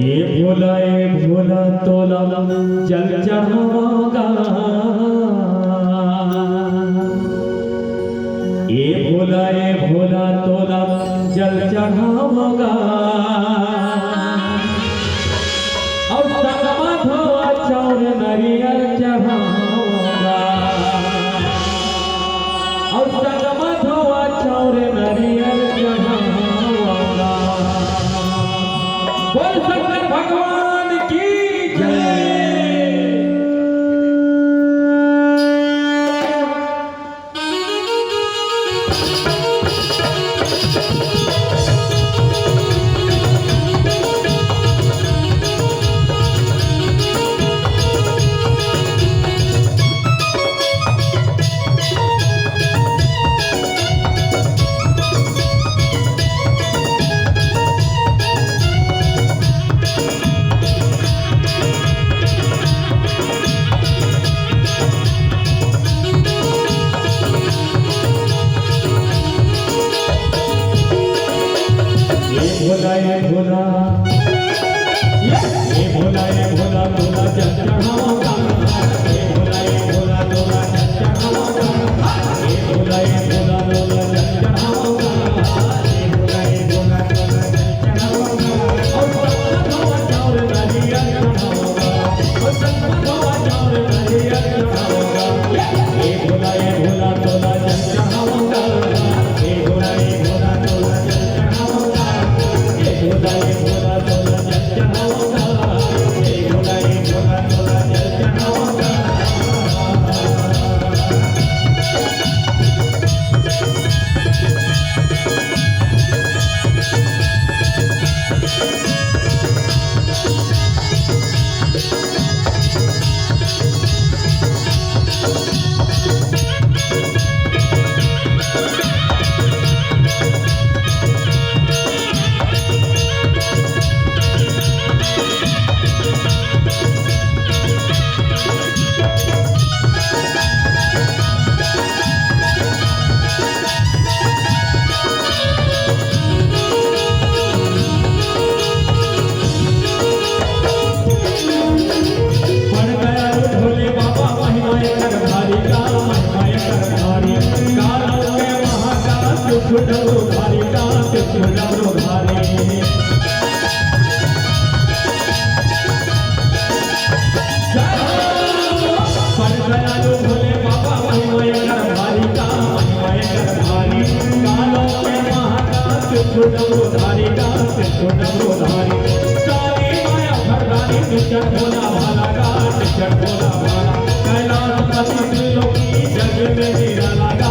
ये भोला तोला जल चढ़ाऊंगा। ये भोला तोला जल चढ़ाऊंगा। और संगमा धोआ चाउर नरियल चढ़ाऊंगा। और संगमा धोआ चाउर नरियल चढ़ाऊंगा। बोल शंकर भगवान की जय। ये भोला तोला जल चढ़ाऊंगा। ये भोला तोला जल चढ़ाऊंगा। ये भोला तोला जल चढ़ाऊंगा। ये भोला तोला जल चढ़ाऊंगा। और संगमा धोआ चाउर नरियल चढ़ाऊंगा। और संगमा धोआ चाउर नरियल चढ़ाऊंगा। ये भोला तोला जल चढ़ाऊंगा। ये भोला तोला जल चढ़ाऊंगा। ये भोला तोला जल चढ़ाऊंगा। ये भोला तोला जल चढ़ाऊंगा। कैलाश पति त्रिलोकी जग में निराला।